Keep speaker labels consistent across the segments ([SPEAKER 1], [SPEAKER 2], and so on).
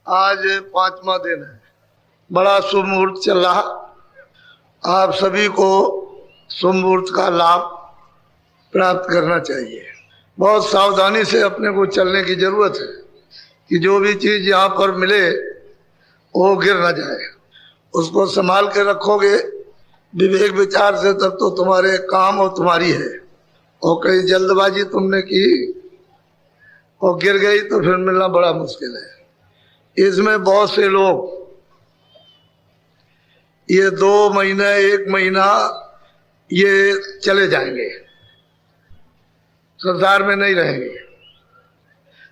[SPEAKER 1] आज 5वां दिन है। बड़ा शुभ मुहूर्त चल रहा। आप सभी को शुभ मुहूर्त का लाभ प्राप्त करना चाहिए। बहुत सावधानी से अपने को चलने की जरूरत है कि जो भी चीज यहाँ पर मिले वो गिर ना जाए। उसको संभाल के रखोगे विवेक विचार से, तब तो तुम्हारे काम और तुम्हारी है। और कहीं जल्दबाजी तुमने की और गिर गई तो फिर मिलना बड़ा मुश्किल है। इसमें बहुत से लोग ये 2 महीने 1 महीना ये चले जाएंगे, संसार में नहीं रहेंगे,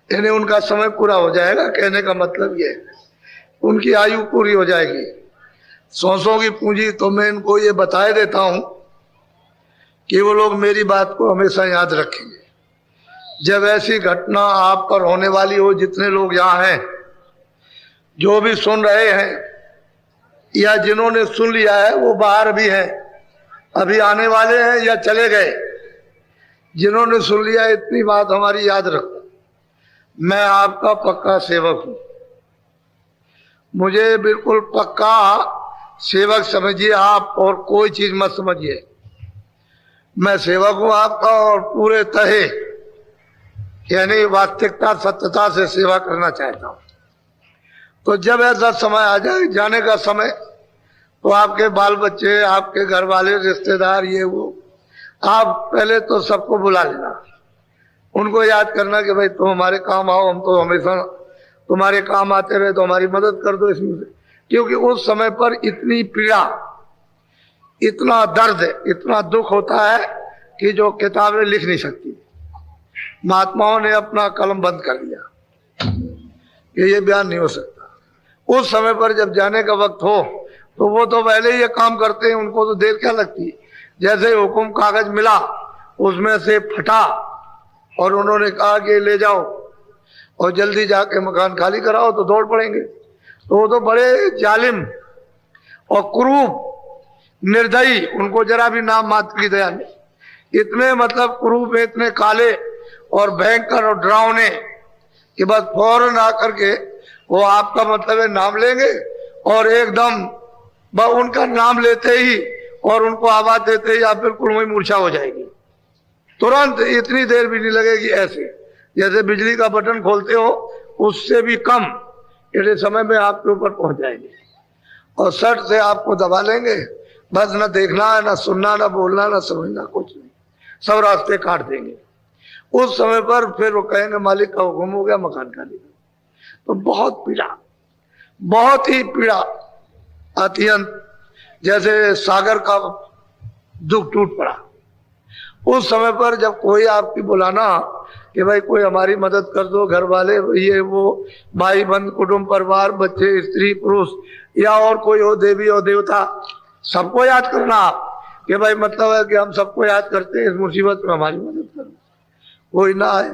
[SPEAKER 1] यानी उनका समय पूरा हो जाएगा। कहने का मतलब ये उनकी आयु पूरी हो जाएगी। सौसों की पूंजी तो मैं इनको ये बताए देता हूं कि वो लोग मेरी बात को हमेशा याद रखेंगे। जब ऐसी घटना आप पर होने वाली हो, जितने लोग यहाँ हैं, जो भी सुन रहे हैं या जिन्होंने सुन लिया है वो बाहर भी हैं, अभी आने वाले हैं या चले गए। जिन्होंने सुन लिया, इतनी बात हमारी याद रखो, मैं आपका पक्का सेवक हूं। मुझे बिल्कुल पक्का सेवक समझिए आप, और कोई चीज मत समझिए। मैं सेवक हूं आपका और पूरे तहे यानी वास्तविकता सत्यता से सेवा करना चाहता हूं। तो जब ऐसा समय आ जाए, जाने का समय, तो आपके बाल बच्चे, आपके घर वाले, रिश्तेदार, ये वो, आप पहले तो सबको बुला लेना। उनको याद करना कि भाई तुम हमारे काम आओ, हम तो हमेशा तुम्हारे काम आते रहे, तो हमारी मदद कर दो इसमें से। क्योंकि उस समय पर इतनी पीड़ा, इतना दर्द, इतना दुख होता है कि जो किताबें लिख नहीं सकती। महात्माओं ने अपना कलम बंद कर दिया कि ये बयान नहीं हो सकता। उस समय पर जब जाने का वक्त हो तो वो तो पहले ही ये काम करते हैं, उनको तो देर क्या लगती है। जैसे हुकुम कागज मिला, उसमें से फटा और उन्होंने कहा कि ले जाओ और जल्दी जाके मकान खाली कराओ, तो दौड़ पड़ेंगे। तो वो तो बड़े जालिम और क्रूर, निर्दयी, उनको जरा भी नाम मात्र की दया नहीं। इतने मतलब क्रूर, इतने काले और भयंकर और डरावने कि बस फौरन आकर के वो आपका मतलब है नाम लेंगे और एकदम उनका नाम लेते ही और उनको आवाज देते ही आप बिल्कुल वही मूर्छा हो जाएगी। तुरंत, इतनी देर भी नहीं लगेगी। ऐसे जैसे बिजली का बटन खोलते हो, उससे भी कम इतने समय में आपके ऊपर पहुंच जाएंगे और सट से आपको दबा लेंगे। बस न देखना है, न सुनना, न बोलना, न समझना, कुछ नहीं, सब रास्ते काट देंगे। उस समय पर फिर वो कहेंगे मालिक का हुक्म हो गया, मकान खाली। तो बहुत पीड़ा, बहुत ही पीड़ा अत्यंत, जैसे सागर का दुख टूट पड़ा। उस समय पर जब कोई आपकी बुलाना कि भाई कोई हमारी मदद कर दो, घर वाले, ये वो, भाई बंद, कुटुंब, परिवार, बच्चे, स्त्री, पुरुष, या और कोई हो, देवी और देवता, सबको याद करना आप कि भाई मतलब है कि हम सबको याद करते हैं, इस मुसीबत में हमारी मदद करो, कोई ना आए।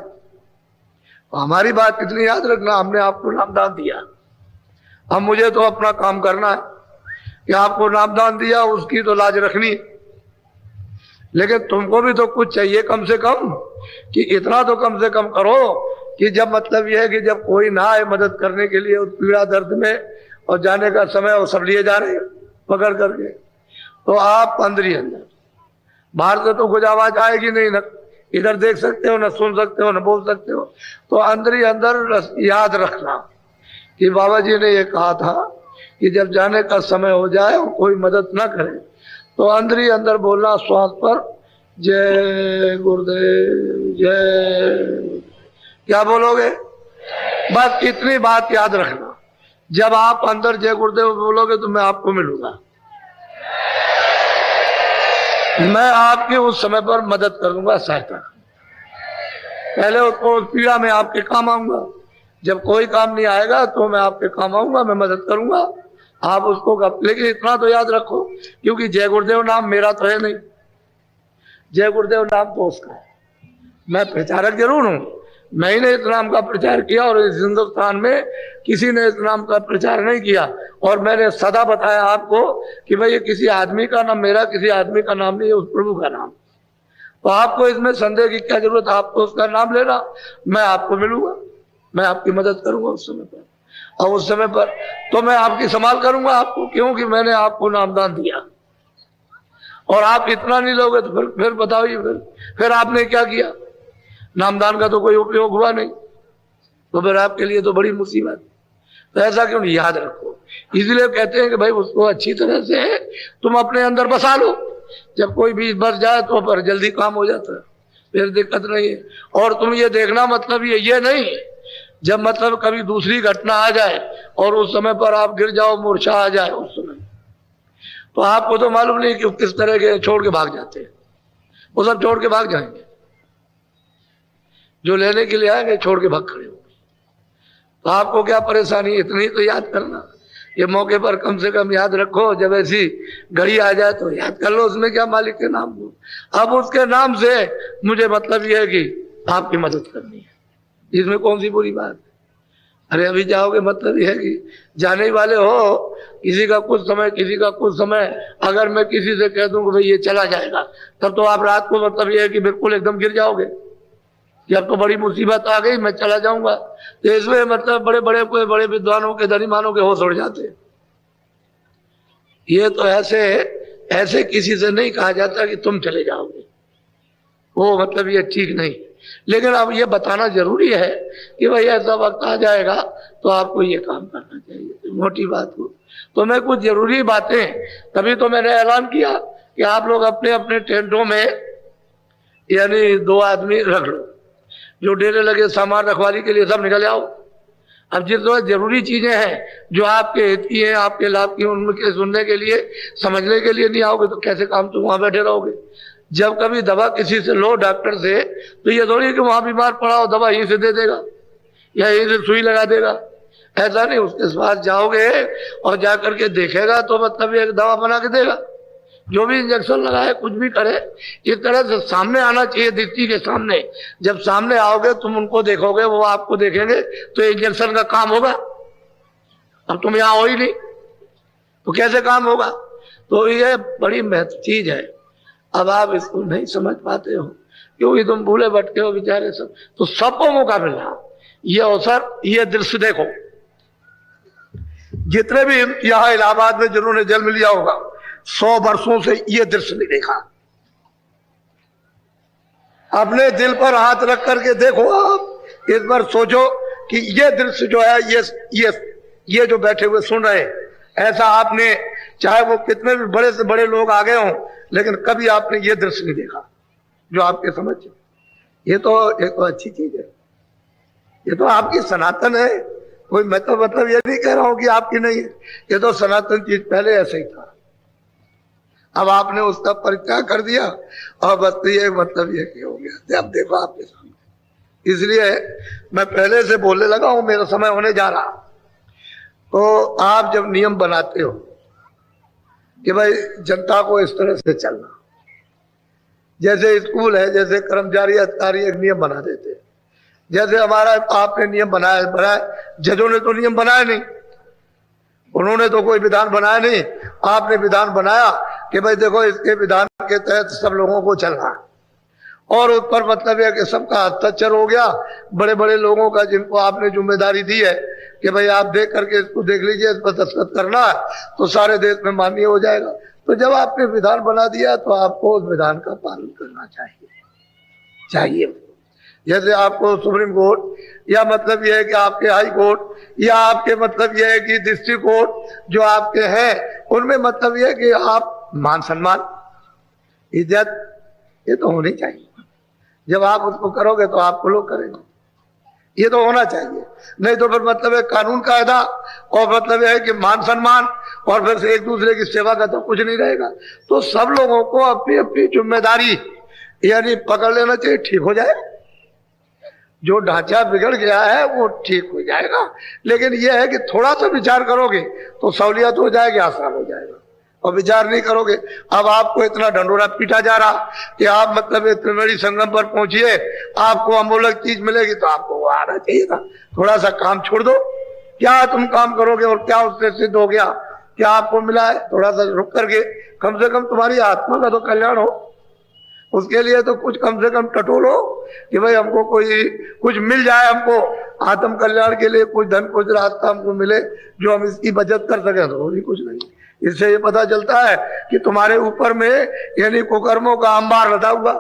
[SPEAKER 1] तो हमारी बात कितनी याद रखना, हमने आपको नामदान दिया, अब मुझे तो अपना काम करना है कि आपको नामदान दिया, उसकी तो लाज रखनी, लेकिन तुमको भी तो कुछ चाहिए कम से कम, कि इतना तो कम से कम करो कि जब मतलब यह है कि जब कोई ना आए मदद करने के लिए उस पीड़ा दर्द में और जाने का समय और सब लिए जा रहे हैं पकड़ करके, तो आप अंदर ही अंदर, बाहर से तो कुछ आवाज आएगी नहीं, न इधर देख सकते हो, न सुन सकते हो, न बोल सकते हो। तो अंदर ही अंदर याद रखना कि बाबा जी ने ये कहा था कि जब जाने का समय हो जाए और कोई मदद ना करे तो अंदर ही अंदर बोलना श्वास पर, जय गुरुदेव, जय। क्या बोलोगे? बस इतनी बात याद रखना। जब आप अंदर जय गुरुदेव बोलोगे तो मैं आपको मिलूंगा, मैं आपकी उस समय पर मदद करूंगा, सहायता। पहले उसको पीड़ा में आपके काम आऊंगा, जब कोई काम नहीं आएगा तो मैं आपके काम आऊंगा, मैं मदद करूंगा, आप उसको। लेकिन इतना तो याद रखो, क्योंकि जय गुरुदेव नाम मेरा तो है नहीं, जय गुरुदेव नाम तो उसका है। मैं प्रचारक जरूर हूं, मैं ही ने इस नाम का प्रचार किया और इस हिंदुस्तान में किसी ने इस नाम का प्रचार नहीं किया। और मैंने सदा बताया आपको कि भाई ये किसी आदमी का नाम, मेरा किसी आदमी का नाम नहीं है, उस प्रभु का नाम। तो आपको इसमें संदेह की क्या जरूरत है? आपको उसका नाम लेना, मैं आपको मिलूंगा, मैं आपकी मदद करूंगा उस समय पर। और उस समय पर तो मैं आपकी संभाल करूंगा आपको, क्योंकि मैंने आपको नामदान दिया। और आप इतना नहीं लोगे तो फिर बताइए, फिर आपने क्या किया? नामदान का तो कोई उपयोग हुआ नहीं, तो फिर आपके लिए तो बड़ी मुसीबत। तो ऐसा क्यों नहीं, याद रखो। इसलिए कहते हैं कि भाई उसको अच्छी तरह से तुम अपने अंदर बसा लो। जब कोई भी बस जाए तो पर जल्दी काम हो जाता है, फिर दिक्कत नहीं है। और तुम ये देखना मतलब ये नहीं, जब मतलब कभी दूसरी घटना आ जाए और उस समय पर आप गिर जाओ, मूर्छा आ जाए उस समय, तो आपको तो मालूम नहीं कि किस तरह के छोड़ के भाग जाते हैं। वो सब छोड़ के भाग जाएंगे, जो लेने के लिए आएंगे छोड़ के भाग खड़े होंगे। तो आपको क्या परेशानी, इतनी तो याद करना। ये मौके पर कम से कम याद रखो, जब ऐसी घड़ी आ जाए तो याद कर लो उसमें क्या मालिक के नाम दो। अब उसके नाम से मुझे मतलब ये है कि आपकी मदद करनी है, इसमें कौन सी बुरी बात है। अरे अभी जाओगे मतलब यह है कि जाने वाले हो, किसी का कुछ समय किसी का कुछ समय। अगर मैं किसी से कह दूं कि भाई ये चला जाएगा, तब तो आप रात को मतलब यह है कि बिल्कुल एकदम गिर जाओगे कि अब तो बड़ी मुसीबत आ गई, मैं चला जाऊंगा। तो इसमें मतलब बड़े विद्वानों के धनीमानों के होश उड़ जाते हैं। ये तो ऐसे किसी से नहीं कहा जाता कि तुम चले जाओगे, वो मतलब ये ठीक नहीं। लेकिन अब ये बताना जरूरी है कि भाई ऐसा वक्त आ जाएगा तो आपको ये काम करना चाहिए, मोटी बात हो। तो मैं कुछ जरूरी बातें, तभी तो मैंने ऐलान किया कि आप लोग अपने अपने टेंटों में यानी 2 आदमी रख लो, जो डेरे लगे सामान रखवाली के लिए सब निकल आओ। अब जिस जरूरी चीजें हैं जो आपके हित की हैं, आपके लाभ की, उनके सुनने के लिए, समझने के लिए नहीं आओगे तो कैसे काम तुम वहां बैठे रहोगे। जब कभी दवा किसी से लो डॉक्टर से, तो ये थोड़ी कि वहां बीमार पड़ा हो दवा यहीं से दे देगा या यहीं से सुई लगा देगा, ऐसा नहीं। उसके पास जाओगे और जाकर के देखेगा तो मतलब एक दवा बना के देगा। जो भी इंजेक्शन लगाए, कुछ भी करे, इस तरह से सामने आना चाहिए, दृष्टि के सामने। जब सामने आओगे तुम उनको देखोगे, वो आपको देखेंगे, तो इंजेक्शन का काम होगा। अब तुम यहाँ हो ही नहीं तो कैसे काम होगा। तो ये बड़ी महत्व चीज है। अब आप इसको नहीं समझ पाते हो क्योंकि तुम भूले भटके हो बेचारे सब। तो सबको मौका मिल रहा, ये अवसर, ये दृश्य देखो। जितने भी यहाँ इलाहाबाद में जिन्होंने जन्म लिया होगा, 100 वर्षों से ये दृश्य नहीं देखा। अपने दिल पर हाथ रख करके देखो, आप इस बार सोचो कि ये दृश्य जो है, ये जो बैठे हुए सुन रहे, ऐसा आपने, चाहे वो कितने भी बड़े से बड़े लोग आ गए हों, लेकिन कभी आपने ये दृश्य नहीं देखा जो आपके समझ। ये तो अच्छी चीज है, ये तो आपकी सनातन है। कोई मैं तो मतलब ये नहीं कह रहा हूं कि आपकी नहीं है, ये तो सनातन चीज पहले ऐसे ही था। अब आपने उसका परित्याग कर दिया और बस ये मतलब ये कि हो गया। अब देखो आपके सामने, इसलिए मैं पहले से बोलने लगा हूं, मेरा समय होने जा रहा। तो आप जब नियम बनाते हो कि भाई जनता को इस तरह से चलना, जैसे स्कूल है, जैसे कर्मचारी अधिकारी एक नियम बना देते, जैसे हमारा आपने नियम बनाया, जजों ने तो नियम बनाया नहीं, उन्होंने तो कोई विधान बनाया नहीं, आपने विधान बनाया कि भाई देखो इसके विधान के तहत सब लोगों को चलना। और उस पर मतलब है कि सबका हस्ताक्षर हो गया, बड़े बड़े लोगों का, जिनको आपने जिम्मेदारी दी है कि भाई आप देख करके इसको देख लीजिए, इस पर दस्तखत करना है, तो सारे देश में मान्य हो जाएगा। तो जब आपने विधान बना दिया तो आपको उस विधान का पालन करना चाहिए। जैसे आपको सुप्रीम कोर्ट, या मतलब यह है कि आपके हाई कोर्ट, या आपके मतलब यह है कि डिस्ट्रिक्ट कोर्ट जो आपके हैं, उनमें मतलब यह है कि आप मान सम्मान, इज्जत, ये तो होनी चाहिए। जब आप उसको करोगे तो आपको लोग करेंगे, ये तो होना चाहिए। नहीं तो फिर मतलब है कानून कायदा और मतलब है कि मान सम्मान और फिर से एक दूसरे की सेवा का तो कुछ नहीं रहेगा। तो सब लोगों को अपनी अपनी जिम्मेदारी यानी पकड़ लेना चाहिए, ठीक हो जाए। जो ढांचा बिगड़ गया है वो ठीक हो जाएगा, लेकिन यह है कि थोड़ा सा विचार करोगे तो सहूलियत हो जाएगी, आसान हो जाएगा। और विचार नहीं करोगे, अब आपको इतना डंडोरा पीटा जा रहा कि आप मतलब त्रिवेणी संगम पर पहुंचिए, आपको अमूल्य चीज मिलेगी, तो आपको वो आना चाहिए था। थोड़ा सा काम छोड़ दो, क्या तुम काम करोगे और क्या उससे सिद्ध हो गया, क्या आपको मिला है? थोड़ा सा रुक करके, कम से कम तुम्हारी आत्मा का तो कल्याण हो। उसके लिए तो कुछ कम से कम टटोलो कि भाई हमको कोई कुछ मिल जाए, हमको आत्म कल्याण के लिए कुछ धन कुछ रास्ता हमको मिले जो हम इसकी बचत कर सकें, तो वो भी कुछ नहीं। इससे ये पता चलता है कि तुम्हारे ऊपर में यानी कुकर्मों का अंबार लदा हुआ,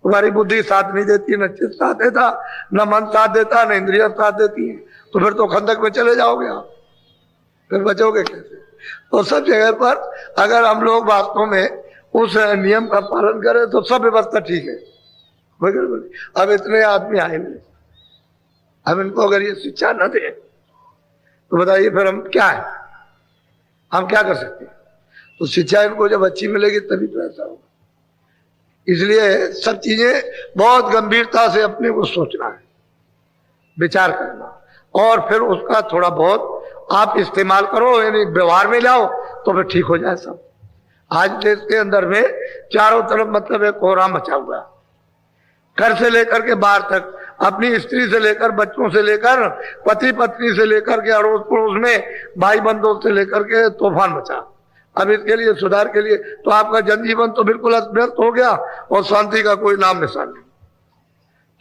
[SPEAKER 1] तुम्हारी बुद्धि साथ नहीं देती, न चित्त साथ देता, न मन साथ देता, न इंद्रिया साथ देती है, तो फिर तो खंदक में चले जाओगे आप, फिर बचोगे कैसे? तो सब जगह पर अगर हम लोग वास्तव में उस नियम का पालन करें तो सब व्यवस्था ठीक है। अब इतने आदमी आए नहीं, हम इनको अगर ये शिक्षा न दें तो बताइए फिर हम क्या है, हम क्या कर सकते हैं? तो शिक्षा इनको जब अच्छी मिलेगी तभी तो ऐसा होगा। इसलिए सब चीजें बहुत गंभीरता से अपने को सोचना है, विचार करना, और फिर उसका थोड़ा बहुत आप इस्तेमाल करो, यानी व्यवहार में लाओ, तो फिर ठीक हो जाए सब। आज देश के अंदर में चारों तरफ मतलब एक कोहराम मचा हुआ है, घर से लेकर के बाहर तक, अपनी स्त्री से लेकर बच्चों से लेकर पति पत्नी से लेकर के अड़ोस पड़ोस में भाई बंधुओं से लेकर के तूफान मचा। अब इसके लिए सुधार के लिए तो आपका जनजीवन तो बिल्कुल अस्त हो गया और शांति का कोई नाम निशान नहीं।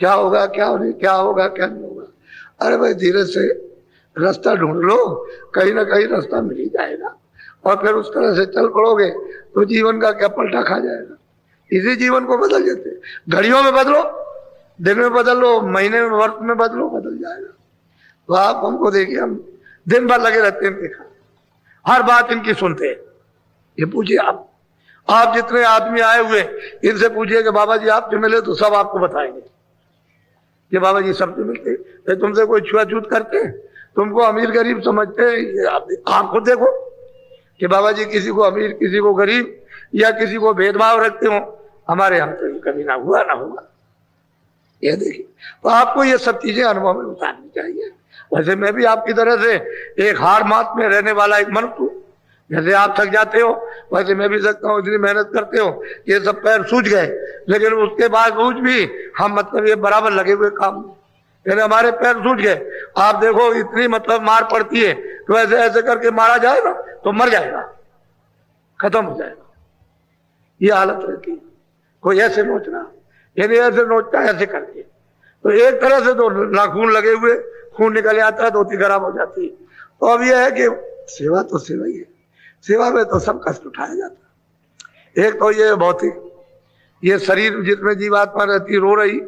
[SPEAKER 1] क्या होगा क्या नहीं, क्या होगा क्या नहीं होगा? अरे भाई धीरे से रास्ता ढूंढ लो, कहीं ना कहीं रास्ता मिल ही जाएगा, और फिर उस तरह से चल पड़ोगे तो जीवन का क्या पलटा खा जाएगा। इसी जीवन को बदल देते, घड़ियों में बदलो, दिन में बदल लो, महीने में, वर्ष में बदलो, बदल जाएगा। तो आप हमको देखिए, हम दिन भर लगे रहते हैं देखा, हर बात इनकी सुनते हैं। ये पूछिए आप जितने आदमी आए हुए इनसे पूछिए कि बाबा जी आपसे मिले तो सब आपको बताएंगे कि बाबा जी सबसे मिलते, तो तुमसे कोई छुआछूत करते, तुमको अमीर गरीब समझते, आप खुद देखो कि बाबा जी किसी को अमीर किसी को गरीब या किसी को भेदभाव रखते हो, हमारे यहाँ तो कभी ना हुआ ना होगा। ये देखिए, तो आपको ये सब चीजें अनुभव में उतारनी चाहिए। वैसे मैं भी आपकी तरह से एक हार मात में रहने वाला एक मनुष्य हूँ, जैसे आप थक जाते हो वैसे मैं भी सकता हूँ, इतनी मेहनत करते हो, ये सब पैर सूझ गए, लेकिन उसके बावजूद भी हम मतलब ये बराबर लगे हुए काम, यानी हमारे पैर सूझ गए। आप देखो इतनी मतलब मार पड़ती है तो ऐसे ऐसे करके मारा जाए ना तो मर जाएगा, खत्म हो जाएगा, ये हालत रहती है। कोई ऐसे नोचना, यानी ऐसे नोचता है ऐसे करके, तो एक तरह से तो नाखून लगे हुए खून निकल आता है, धोती खराब हो जाती है। तो अब यह है कि सेवा तो सेवा ही है, सेवा में तो सब कष्ट उठाया जाता है। एक तो ये भौतिक, ये शरीर जिसमें जीवात्मा रहती रो रही,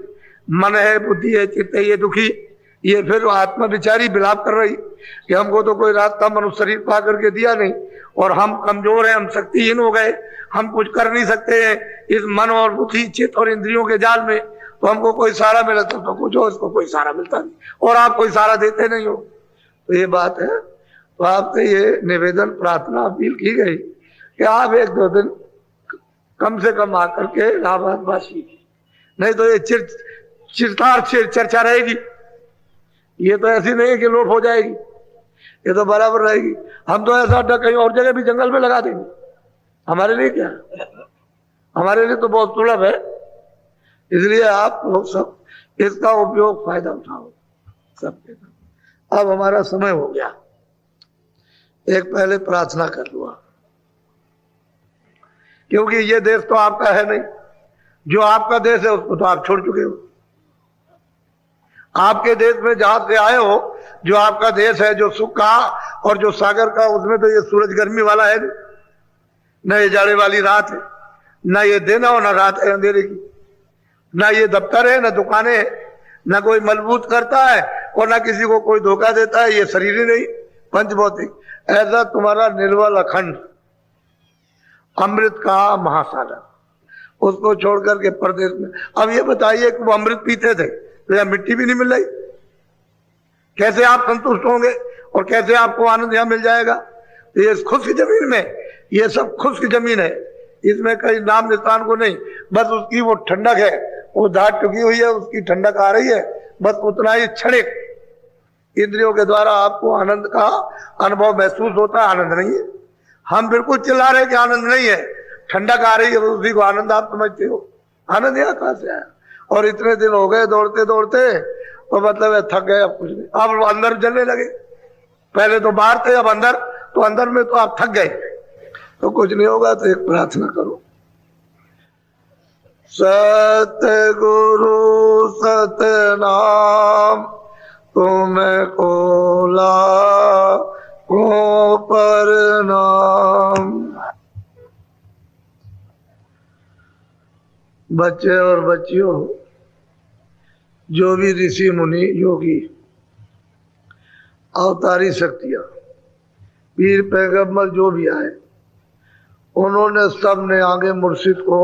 [SPEAKER 1] मन है बुद्धि है चित्त है ये दुखी, ये फिर आत्मा बिचारी विलाप कर रही कि हमको तो कोई रास्ता मनुष्य शरीर पा करके दिया नहीं, और हम कमजोर हैं, हम शक्तिहीन हो गए, हम कुछ कर नहीं सकते हैं इस मन और बुद्धि चित्त और इंद्रियों के जाल में, तो हमको कोई सहारा मिला तो कुछ हो, इसको कोई सहारा मिलता नहीं, और आप कोई सहारा देते नहीं हो। तो ये बात है। तो आपसे ये निवेदन प्रार्थना अपील की गई कि आप एक दो दिन कम से कम आकर के इलाहाबाद वासी, नहीं तो ये चिरतार चर्चा रहेगी, ये तो ऐसी नहीं है कि लोप हो जाएगी, ये तो बराबर रहेगी। हम तो ऐसा अड्डा कहीं और जगह भी जंगल में लगा देंगे, हमारे लिए क्या, हमारे लिए तो बहुत सुलभ है। इसलिए आप लोग सब इसका उपयोग फायदा उठाओ सबके। अब हमारा समय हो गया, एक पहले प्रार्थना कर लो, क्योंकि ये देश तो आपका है नहीं, जो आपका देश है उसको तो आप छोड़ चुके हो। आपके देश में जहां से आए हो, जो आपका देश है, जो सुख का और जो सागर का, उसमें तो ये सूरज गर्मी वाला है, न ये जाड़े वाली रात है, न ये दिन और न रात है अंधेरे की, न ये दफ्तर है न दुकानें है, न कोई मजबूत करता है और न किसी को कोई धोखा देता है, ये शरीर ही नहीं पंचभौतिक। ऐसा तुम्हारा निर्मल अखंड अमृत का महासागर, उसको छोड़ करके प्रदेश में, अब ये बताइए कि वो अमृत पीते थे तो यह मिट्टी भी नहीं मिल रही, कैसे आप संतुष्ट होंगे और कैसे आपको आनंद यहां मिल जाएगा? तो ये खुश्क जमीन में, ये सब खुश्क जमीन है, इसमें कहीं नाम निशान को नहीं, बस उसकी वो ठंडक है, वो धार टुकी हुई है, उसकी ठंडक आ रही है, बस उतना ही क्षणिक इंद्रियों के द्वारा आपको आनंद का अनुभव महसूस होता है, आनंद नहीं है। हम बिल्कुल चिल्ला रहे कि आनंद नहीं है, ठंडक आ रही है, उसी को आनंद आप समझते हो। आनंद यहाँ कहां से आया? और इतने दिन हो गए दौड़ते दौड़ते, तो मतलब है थक गए, अब कुछ नहीं, अब अंदर जलने लगे। पहले तो बाहर थे, अब अंदर, तो अंदर में तो आप थक गए, तो कुछ नहीं होगा। तो एक प्रार्थना करो, सतगुरु सतनाम तुमको लाखों प्रणाम। बच्चे और बच्चियों, जो भी ऋषि मुनि योगी अवतारी शक्तियां पीर पैगंबर जो भी आए, उन्होंने सब ने आगे मुर्शिद को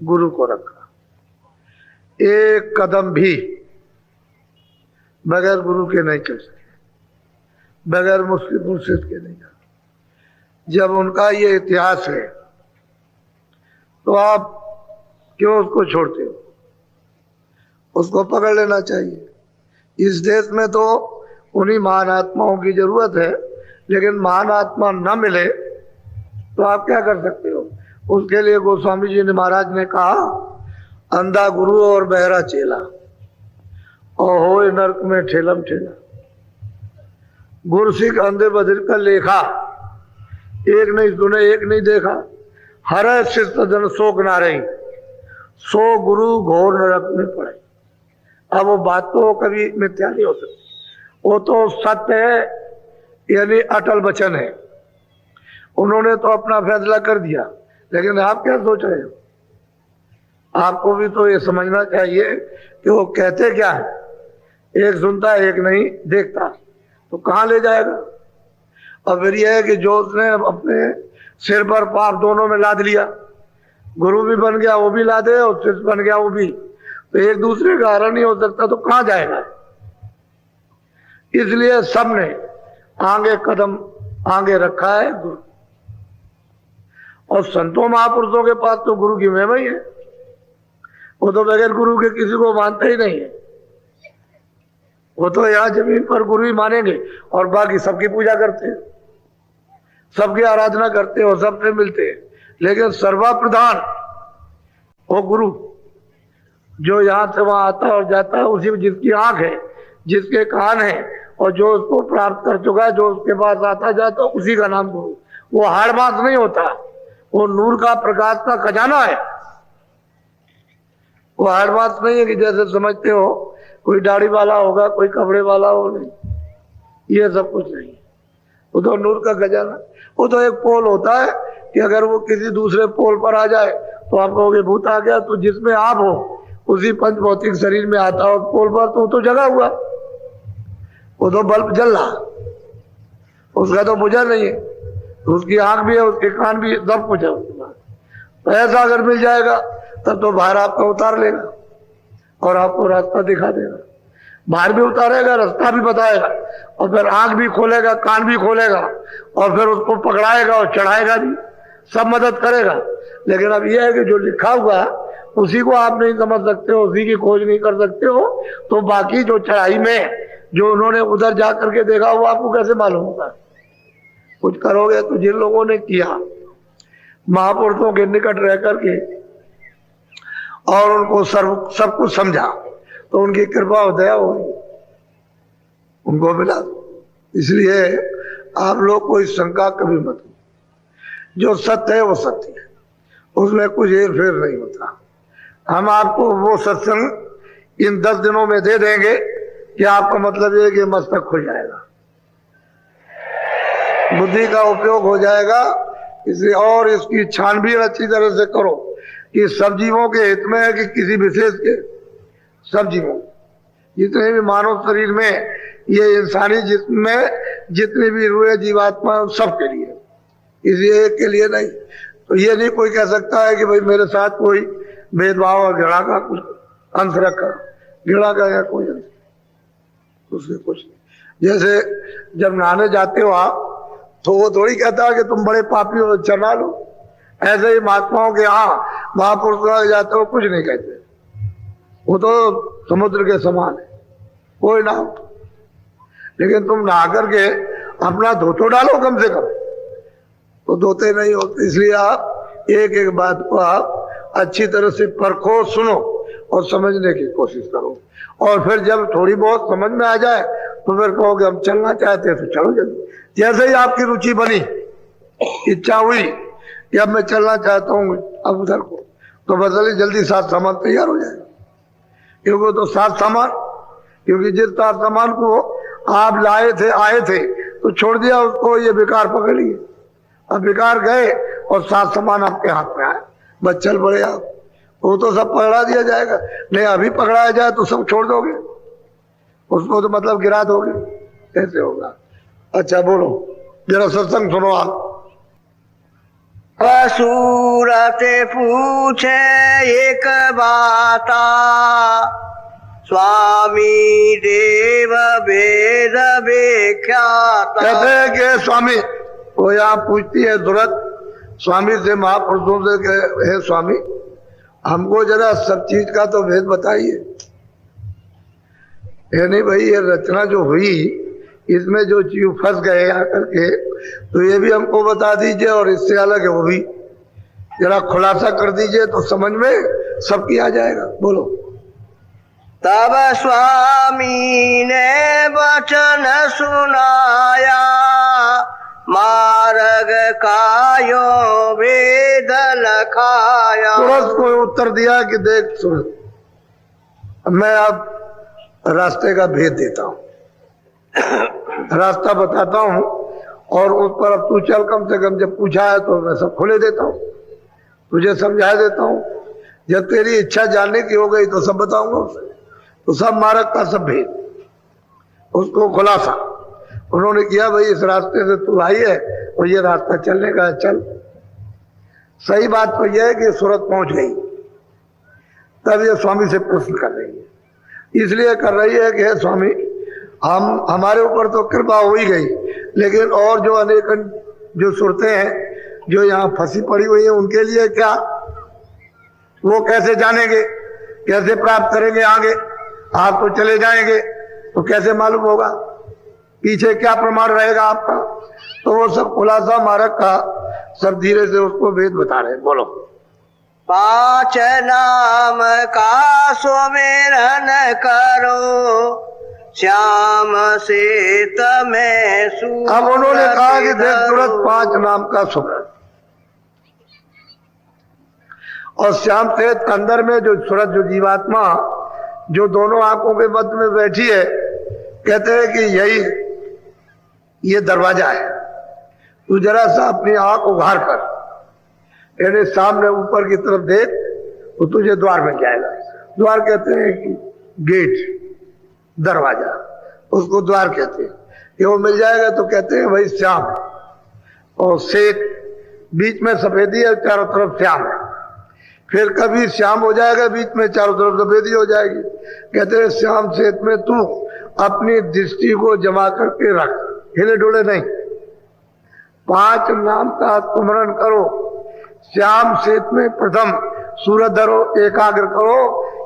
[SPEAKER 1] गुरु को रखा। एक कदम भी बगैर गुरु के नहीं चल सके, बगैर मुर्शिद के नहीं जा। जब उनका ये इतिहास है तो आप क्यों उसको छोड़ते हो? उसको पकड़ लेना चाहिए। इस देश में तो उन्हीं महान आत्माओं की जरूरत है, लेकिन महान आत्मा न मिले तो आप क्या कर सकते हो? उसके लिए गोस्वामी जी ने महाराज ने कहा, अंधा गुरु और बहरा चेला और हो नरक में ठेलम ठेला। गुरु सिख अंधे बधिर का लेखा, एक नहीं सुने एक नहीं देखा। हर शिष्ट जन शोक ना रही, सो गुरु घोर नरक में पड़े। अब वो बात तो कभी मिथ्या नहीं हो सकती, वो तो सत्य है, यानी अटल वचन है। उन्होंने तो अपना फैसला कर दिया, लेकिन आप क्या सोच रहे हो? आपको भी तो ये समझना चाहिए कि वो कहते क्या है। एक सुनता एक नहीं देखता, तो कहाँ ले जाएगा? और फिर यह है कि जो उसने अपने सिर पर पाप दोनों में लाद लिया, गुरु भी बन गया वो भी लादे, और शिष्य बन गया वो भी, तो एक दूसरे का हरण नहीं हो सकता, तो कहाँ जाएगा? इसलिए सबने आगे कदम आगे रखा है गुरु। और संतों महापुरुषों के पास तो गुरु की महिमा ही है। वो तो बगैर गुरु के किसी को मानते ही नहीं है। वो तो यहाँ जमीन पर गुरु ही मानेंगे और बाकी सबकी पूजा करते हैं, सबकी आराधना करते हैं और सबसे मिलते हैं। लेकिन सर्वप्रधान वो गुरु, जो यहाँ से वहां आता और जाता है, उसी में जिसकी आंख है, जिसके कान है, और जो उसको प्राप्त कर चुका है, जो उसके पास आता जाता, उसी का नाम गुरु। वो हाड़ मास नहीं होता, वो नूर का प्रकाश का खजाना है। वो हाड़ मास नहीं है कि जैसे समझते हो कोई दाढ़ी वाला होगा, कोई कपड़े वाला हो, नहीं, ये सब कुछ नहीं। वो तो नूर का खजाना। वो तो एक पोल होता है कि अगर वो किसी दूसरे पोल पर आ जाए तो आप कहोगे भूत आ गया, तो जिसमें आप हो उसी पंच भौतिक शरीर में आता हो पोल पर, तो जगा हुआ, वो तो बल्ब जल रहा, उसका तो बुझा नहीं है, तो उसकी आंख भी है, उसके कान भी है, सब कुछ है उसके पास। तो ऐसा अगर मिल जाएगा तब तो बाहर आपका उतार लेगा और आपको रास्ता दिखा देगा। बाहर भी उतारेगा, रास्ता भी बताएगा, और फिर आंख भी खोलेगा, कान भी खोलेगा, और फिर उसको पकड़ाएगा और चढ़ाएगा भी, सब मदद करेगा। लेकिन अब यह है कि जो लिखा हुआ उसी को आप नहीं समझ सकते हो, उसी की खोज नहीं कर सकते हो, तो बाकी जो चढ़ाई में जो उन्होंने उधर जा करके देखा वो आपको कैसे मालूम होगा? कुछ करोगे तो जिन लोगों ने किया महापुरुषों के निकट रह करके और उनको सब कुछ समझा, तो उनकी कृपा और दया होगी, उनको मिला। इसलिए आप लोग कोई शंका कभी मत, जो सत्य है वो सत्य है, उसमें कुछ हेर फेर नहीं होता। हम आपको वो सत्संग इन 10 दिनों में दे देंगे कि आपका मतलब ये कि मस्तक खुल जाएगा, बुद्धि का उपयोग हो जाएगा। इसलिए और इसकी छानबीन अच्छी तरह से करो कि सब जीवों के हित में है कि किसी विशेष के, सब जीवों, जितने भी मानव शरीर में ये इंसानी जिस्म में जितने भी रूहे जीवात्मा सबके लिए, इसलिए एक के लिए नहीं। तो ये नहीं कोई कह सकता है कि भाई मेरे साथ कोई भेदभाव और घृणा का कुछ अंश रखा, घृणा का या कोई अंश, उससे कुछ नहीं। जैसे जब नहाने जाते हो आप, तो वो थोड़ी कहता है कि तुम बड़े पापी हो चना लो। ऐसे ही महात्माओं के यहाँ महापुरुष जाते हो कुछ नहीं कहते, वो तो समुद्र के समान है, कोई ना। लेकिन तुम नहा करके अपना धो तो डालो कम से कम, तो धोते नहीं होते। इसलिए आप एक एक बात को आप अच्छी तरह से परखो, सुनो और समझने की कोशिश करो, और फिर जब थोड़ी बहुत समझ में आ जाए तो फिर कहोगे हम चलना चाहते हैं तो चलो जल्दी। जैसे ही आपकी रुचि बनी, इच्छा हुई कि अब मैं चलना चाहता हूँ अब उधर को, तो बदले जल्दी सात सामान तैयार हो जाए, क्योंकि तो सात सामान, क्योंकि जिस सात सामान को आप लाए थे आए थे तो छोड़ दिया उसको, ये बेकार पकड़ लिए। अब बेकार गए और सात सामान आपके हाथ में आए, बस चल पड़े आप, वो तो सब पकड़ा दिया जाएगा। नहीं अभी पकड़ाया जाए तो सब छोड़ दोगे, उसको तो मतलब गिरा दोगे, कैसे होगा। अच्छा बोलो, जरा सत्संग सुनो आप।
[SPEAKER 2] सूरत पूछे एक बाता, स्वामी देव वेद विख्याता।
[SPEAKER 1] कहते हैं कि स्वामी, वो यहाँ पूछती है सूरत स्वामी से, महापुरुषों से, हे स्वामी हमको जरा सब चीज का तो भेद बताइए। ये नहीं भाई, ये रचना जो हुई इसमें जो चीज फंस गए आकर के, तो ये भी हमको बता दीजिए, और इससे अलग है वो भी जरा खुलासा कर दीजिए, तो समझ में सबकी आ जाएगा। बोलो।
[SPEAKER 2] तब स्वामी ने वचन सुनाया, मार्ग कायो वेद लखाया।
[SPEAKER 1] सूरत को उत्तर दिया कि देख सूरत, मैं अब रास्ते का भेद देता हूँ, रास्ता बताता हूँ, और उस पर अब तू चल, कम से कम जब पूछा है तो मैं सब खुले देता हूँ, तुझे समझा देता हूँ। जब तेरी इच्छा जानने की हो गई तो सब बताऊंगा उसे, तो सब मार्ग का सब भेद, उसको खुलासा उन्होंने किया। भाई इस रास्ते से तू आई है और ये रास्ता चलने का है, चल। सही बात तो यह है कि सूरत पहुंच गई, तब ये स्वामी से प्रश्न कर रही है, इसलिए कर रही है कि हे स्वामी हम, हमारे ऊपर तो कृपा हो ही गई, लेकिन और जो अनेक जो सूरतें हैं जो यहाँ फंसी पड़ी हुई है, उनके लिए क्या, वो कैसे जानेंगे, कैसे प्राप्त करेंगे आगे। आप तो चले जाएंगे तो कैसे मालूम होगा, पीछे क्या प्रमाण रहेगा आपका। तो वो सब खुलासा मार्ग का सब धीरे से उसको वेद बता रहे। बोलो।
[SPEAKER 2] पांच नाम का सुमिरन करो, श्याम से तमें सूरत।
[SPEAKER 1] अब उन्होंने कहा कि देख सूरत, पांच नाम का सुमिरन, और श्याम से अंदर में जो सूरत, जो जीवात्मा जो दोनों आंखों के मध्य में बैठी है, कहते हैं कि यही ये दरवाजा है। तू जरा सा अपनी आंख उघार कर, यानी सामने ऊपर की तरफ देख, तो तुझे द्वार मिल जाएगा। द्वार कहते हैं कि गेट, दरवाजा, उसको द्वार कहते हैं। ये वो मिल जाएगा तो कहते हैं भाई श्याम, और श्वेत बीच में सफेदी है, चारों तरफ श्याम है। फिर कभी श्याम हो जाएगा, बीच में चारों तरफ सफेदी हो जाएगी। कहते हैं श्याम श्वेत में तू अपनी दृष्टि को जमा करके रख, हिले डोले नहीं। पांच नाम का स्मरण करो, श्याम श्वेत में प्रथम सूरत धरो, एकाग्र करो,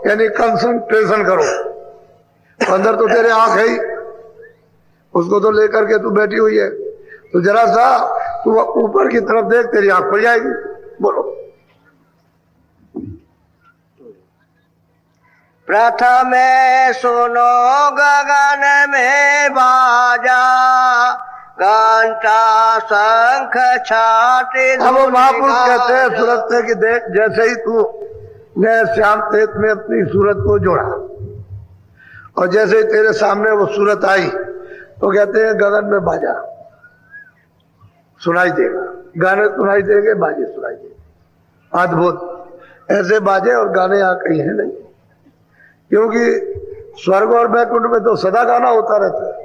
[SPEAKER 1] यानी कंसंट्रेशन करो। अंदर तो तेरे आंख है ही, उसको तो लेकर के तू बैठी हुई है, तो जरा सा तू ऊपर की तरफ देख, तेरी आंख खुल जाएगी। बोलो।
[SPEAKER 2] प्रथम सुनो गगन में बाजा, घंटा शंख छाटे।
[SPEAKER 1] अब महापुरुष कहते हैं सूरत से कि देख, जैसे ही तू ने श्याम श्वेत में अपनी सूरत को जोड़ा, और जैसे ही तेरे सामने वो सूरत आई, तो कहते हैं गगन में बाजा सुनाई देगा, गाने सुनाई देंगे, बाजे सुनाई देंगे। अद्भुत, ऐसे बाजे और गाने यहाँ कहीं है नहीं, क्योंकि स्वर्ग और बैकुंठ में तो सदा गाना होता रहता है।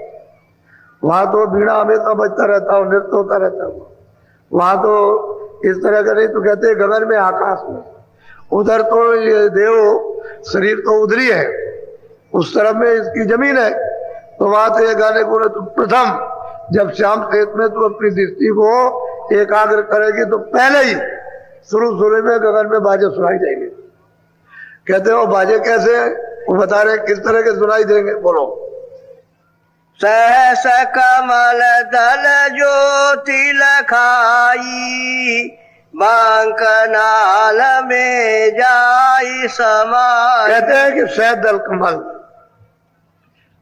[SPEAKER 1] वहां तो बीड़ा हमेशा बजता रहता है, नृत्य होता रहता है। वहां तो इस तरह का नहीं। तो कहते हैं गगन में, आकाश में, उधर तो ये देव शरीर तो उधर ही है, उस तरफ में इसकी जमीन है। तो वहां तो ये गाने को तो प्रथम जब श्याम श्वेत में तू अपनी दृष्टि को एकाग्र करेगी, तो पहले ही शुरू में गगन में बाजे सुनाई देंगे। कहते हो बाजे कैसे, वो बता रहे किस तरह के सुनाई देंगे। बोलो।
[SPEAKER 2] सहस कमल दल ज्योति लखाई, बांकनाल में जाई समाई।
[SPEAKER 1] कहते हैं कि सहस दल कमल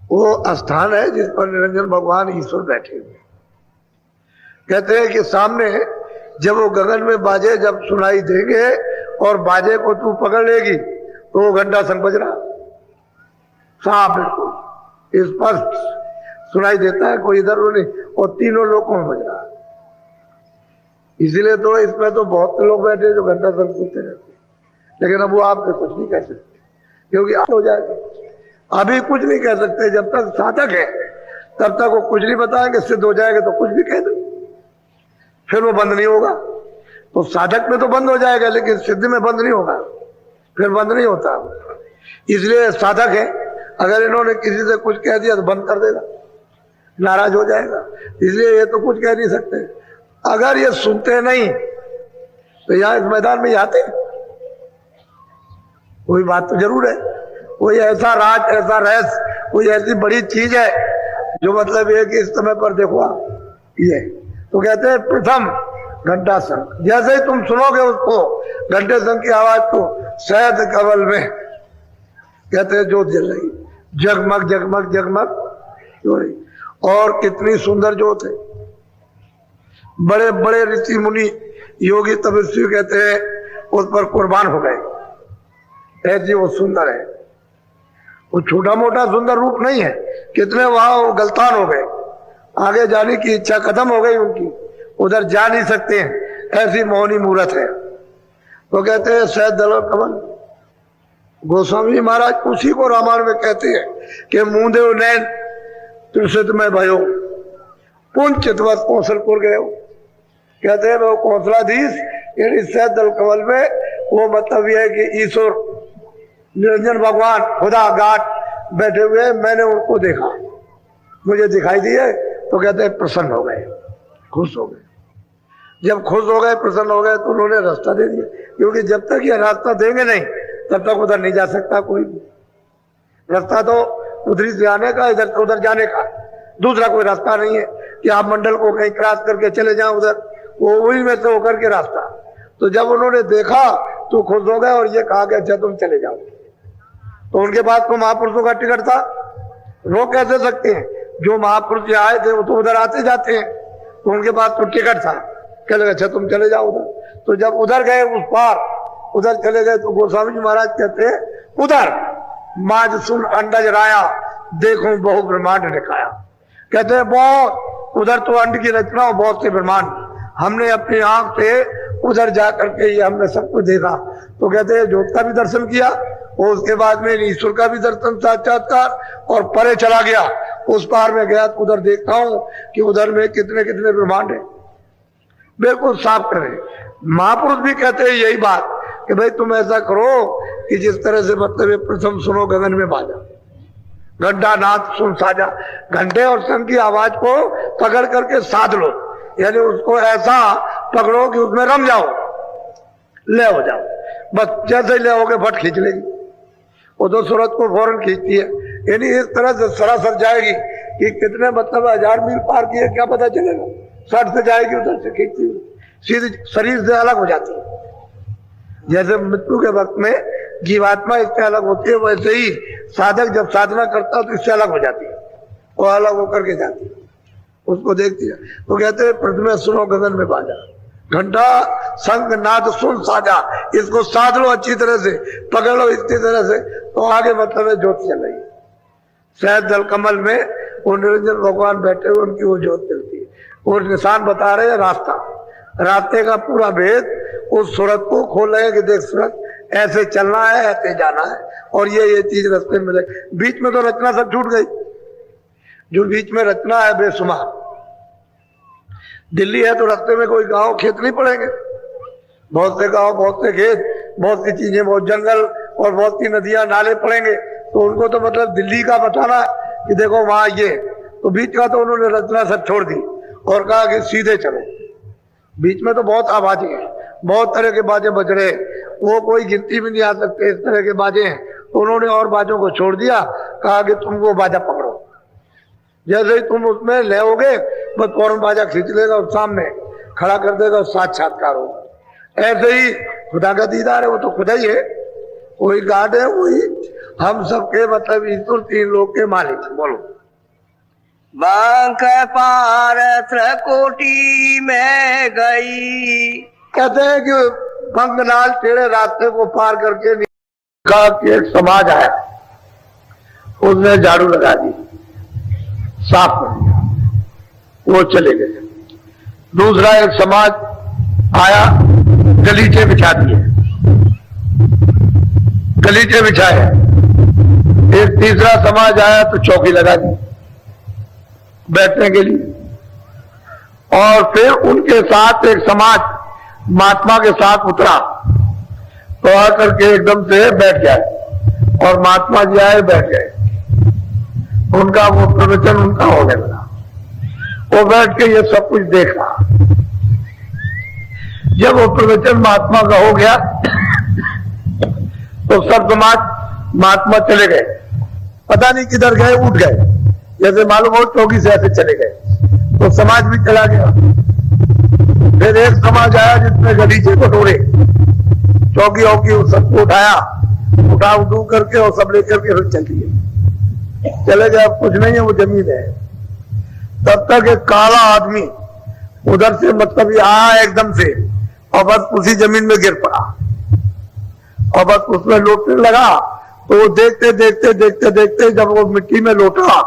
[SPEAKER 1] वो स्थान है जिस पर निरंजन भगवान ईश्वर बैठे हुए। कहते हैं कि सामने जब वो गगन में बाजे जब सुनाई देंगे, और बाजे को तू पकड़ लेगी तो वो घंटा संग बज रहा, साफ बिल्कुल स्पष्ट सुनाई देता है, कोई इधर नहीं, और तीनों लोगों में बज रहा है। इसीलिए तो इसमें तो बहुत लोग बैठे जो घंटा संग सुनते रहते, लेकिन अब वो आपसे कुछ नहीं कह सकते क्योंकि आप हो जाएगा। अभी कुछ नहीं कह सकते, जब तक साधक है तब तक वो कुछ नहीं बताएंगे, सिद्ध हो जाएंगे तो कुछ भी कह देंगे, फिर वो बंद नहीं होगा। तो साधक में तो बंद हो जाएगा लेकिन सिद्ध में बंद नहीं होगा, फिर बंद नहीं होता। इसलिए साधक है, अगर इन्होंने किसी से कुछ कह दिया तो बंद कर देगा, नाराज हो जाएगा। इसलिए ये तो कुछ कह नहीं सकते। अगर ये सुनते नहीं तो यहाँ इस मैदान में ही आते, कोई बात तो जरूर है, कोई ऐसा राज, ऐसा रहस्य, कोई ऐसी बड़ी चीज है जो मतलब ये कि इस समय पर देखो आप ये तो कहते हैं प्रथम घंटा संग। जैसे ही तुम सुनोगे उसको घंटे संग की आवाज को, शहद कवल में कहते हैं ज्योत जल रही, जगमग जगमग जगमग हो रही, और कितनी सुंदर ज्योत है। बड़े बड़े ऋषि मुनि योगी तपस्वी कहते हैं उस पर कुर्बान हो गए, ऐसी वो सुंदर है। वो छोटा मोटा सुंदर रूप नहीं है, कितने वहां वो गलतान हो गए, आगे जाने की इच्छा खत्म हो गई उनकी, उधर जा नहीं सकते हैं, ऐसी मोहनी मूर्त है। तो कहते हैं शहद दल कमल। गोस्वामी महाराज उसी को रामायण में कहते हैं कि मुंदेव नैन त्रिशत में भयो पुन चितवत कौशलपुर गए। कहते हैं वो कौशलाधीश यानी शहद दल कमल में, वो मतलब यह है कि ईश्वर निरंजन भगवान खुदा घाट बैठे हुए, मैंने उनको देखा, मुझे दिखाई दिए, तो कहते हैं प्रसन्न हो गए, खुश हो गए। जब खुश हो गए, प्रसन्न हो गए, तो उन्होंने रास्ता दे दिया, क्योंकि जब तक ये रास्ता देंगे नहीं तब तक उधर नहीं जा सकता कोई भी। रास्ता तो उधर से आने का, इधर से उधर जाने का, दूसरा कोई रास्ता नहीं है कि आप मंडल को कहीं क्रॉस करके चले जाओ उधर, वो वही में से होकर के रास्ता। तो जब उन्होंने देखा तो खुश हो गए और ये कहा कि अच्छा तुम चले जाओ। तो उनके पास तो महापुरुषों का टिकट था, रोक कैसे सकते हैं? जो महापुरुष आए थे वो तो उधर आते जाते हैं, तो उनके पास तो टिकट था, कहते अच्छा तुम चले जाओ उधर। तो जब उधर गए उस पार, उधर चले गए, तो गोस्वामी जी महाराज कहते हैं उधर माज सुन अंडज राया देखो बहु ब्रह्मांड दिखाया। कहते हैं बहुत उधर तो अंड की रचना हो, बहुत से ब्रह्मांड, हमने अपनी आंख से उधर जा करके ये हमने सब कुछ देखा। तो कहते हैं ज्योत का भी दर्शन किया, और उसके बाद में ईश्वर का भी दर्शन साक्षात्कार, और परे चला गया, उस पार में गया तो उधर देखता हूं कि उधर में कितने कितने ब्रह्मांड है, बिल्कुल साफ करें। महापुरुष भी कहते हैं यही बात कि भाई तुम ऐसा करो कि जिस तरह से मतलब प्रथम सुनो गगन में बाजा, घंटा नाद सुन साजा, घंटे और शंख की आवाज को पकड़ करके साध लो, यानी उसको ऐसा पकड़ो कि उसमें रम जाओ, ले हो जाओ। बस जैसे ही ले होगे फट खींच लेगी, वो तो सूरत को फौरन खींचती है, यानी इस तरह से सरासर जाएगी कि कितने मतलब 1000 मील पार किए क्या पता चलेगा, सट से जाएगी, उधर से खींचती हुई सीधी शरीर से अलग हो जाती है। जैसे मृत्यु के वक्त में जीवात्मा इससे अलग होती है, वैसे ही साधक जब साधना करता है तो इससे अलग हो जाती है, वो अलग होकर के जाती है, उसको देखती है। तो कहते हैं प्रथम सुनो गगन में बाजा, घंटा शंख नाद सुन साजा, इसको साध लो अच्छी तरह से, पकड़ लो इतनी तरह से, तो आगे मतलब है ज्योत चल रही है। शहद दल कमल में वो निरंजन भगवान बैठे हुए, उनकी वो ज्योत चलती है, और निशान बता रहे हैं रास्ता, रास्ते का पूरा भेद उस सूरत को खोल रहे हैं कि देख सूरत ऐसे चलना है, ऐसे जाना है, और ये चीज रास्ते में मिले। बीच में तो रचना सब छूट गई, जो बीच में रचना है बेशुमार। दिल्ली है तो रास्ते में कोई गांव खेत नहीं पड़ेंगे, बहुत से गांव, बहुत से खेत, बहुत सी चीजें, बहुत जंगल और बहुत सी नदियां नाले पड़ेंगे, तो उनको तो मतलब दिल्ली का बताना कि देखो वहां ये, तो बीच का तो उन्होंने रचना सब छोड़ दी और कहा कि सीधे चलो। बीच में तो बहुत आवाजें हैं, बहुत तरह के बाजे बज रहे, वो कोई गिनती भी नहीं आ सकते, इस तरह के बाजे हैं। तो उन्होंने और बाजों को छोड़ दिया, कहा कि तुम वो बाजा पकड़ो, जैसे ही तुम उसमें ले होगे बस फौरन बाजा खींच लेगा और सामने खड़ा कर देगा, साक्षात्कार होगा। ऐसे ही खुदा का दीदार है, वो तो खुदा ही है, वही गार्ड है, वही हम सबके मतलब ईश्वर, 3 लोग के मालिक। बोलो
[SPEAKER 2] बांक पार त्रिकुटी में गई।
[SPEAKER 1] कहते हैं कि पंगनाल टेढ़े रास्ते को पार करके कहा कि एक समाज आया, उसने झाड़ू लगा दी, साफ कर दिया, वो चले गए। दूसरा एक समाज आया, गलीचे बिछा दिए, गलीचे बिछाए। एक तीसरा समाज आया तो चौकी लगा दी बैठने के लिए। और फिर उनके साथ एक समाज महात्मा के साथ उतरा तो आकर के एकदम से बैठ गया और महात्मा जी आए, बैठ गए। उनका वो प्रवचन उनका होने लगा। वो बैठ के ये सब कुछ देखा। जब वो प्रवचन महात्मा का हो गया तो सब समाज महात्मा चले गए, पता नहीं किधर गए, उठ गए, जैसे मालूम हो चौकी से ऐसे चले गए। तो समाज भी चला गया। फिर एक समाज आया जिसमें गलीचे को तोड़े, चौकी औकी सबको उठाया, उठा उठू करके और सब लेकर के फिर चल दिए, चले गए। अब कुछ नहीं है, वो जमीन है। तब तक एक काला आदमी उधर से मतलब ये आया एकदम से और बस उसी जमीन में गिर पड़ा और बस उसमें लौटने लगा। तो वो देखते देखते देखते देखते जब वो मिट्टी में लौटा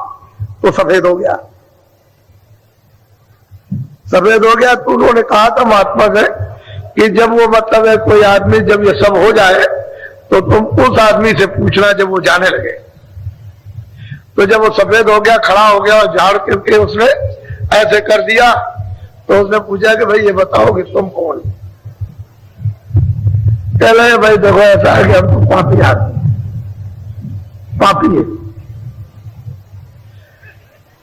[SPEAKER 1] तो सफेद हो गया। सफेद हो गया तो उन्होंने कहा था महात्मा से कि जब वो मतलब है कोई आदमी जब ये सब हो जाए तो तुम उस आदमी से पूछना जब वो जाने लगे। तो जब वो सफेद हो गया, खड़ा हो गया और झाड़ करके उसने ऐसे कर दिया तो उसने पूछा कि भाई ये बताओ कि तुम कौन? कह रहे भाई देखो ऐसा है कि हम तो पापी आदमी, पापी है।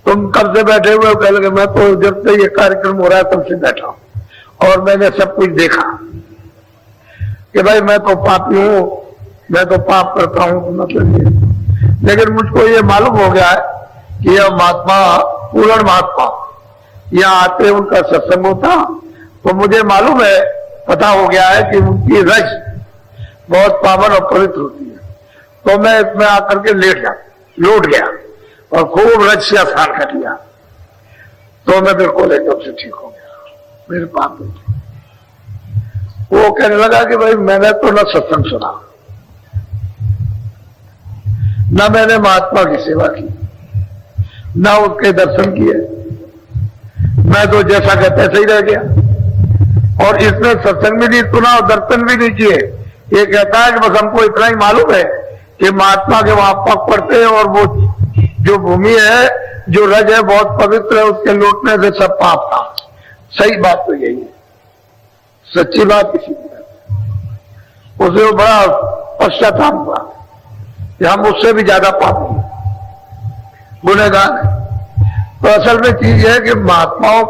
[SPEAKER 1] तुम कब से बैठे हुए? कह लगे मैं तो जब से ये कार्यक्रम हो रहा है तब से बैठा हूं और मैंने सब कुछ देखा कि भाई मैं तो पापी हूं, मैं तो पाप करता हूं, मतलब ये। लेकिन मुझको ये मालूम हो गया है कि यह महात्मा, पूर्ण महात्मा यहाँ आते उनका सत्संग होता तो मुझे मालूम है, पता हो गया है कि उनकी रज बहुत पावन और पवित्र होती है। तो मैं इसमें आकर के लौट गया और खूब रज से स्नान कर लिया। तो मैं बिल्कुल एकदम से ठीक हो गया, मेरे पाप में। वो कहने लगा कि भाई मैंने तो न सत्संग सुना, न मैंने महात्मा की सेवा की, न उसके दर्शन किए, मैं तो जैसा कहते ऐसे ही रह गया। और इसने सत्संग भी नहीं सुना और दर्शन भी नहीं किए। ये कहता है कि बस हमको इतना ही मालूम है कि महात्मा के वहां पग पड़ते हैं और वो जो भूमि है, जो रज है बहुत पवित्र है, उसके लौटने से सब पाप था। सही बात तो यही है, सच्ची बात इसी है। उसे बड़ा पश्चाताप हुआ कि हम उससे भी ज्यादा पापी गुनहगार है। तो असल में चीज है कि महात्माओं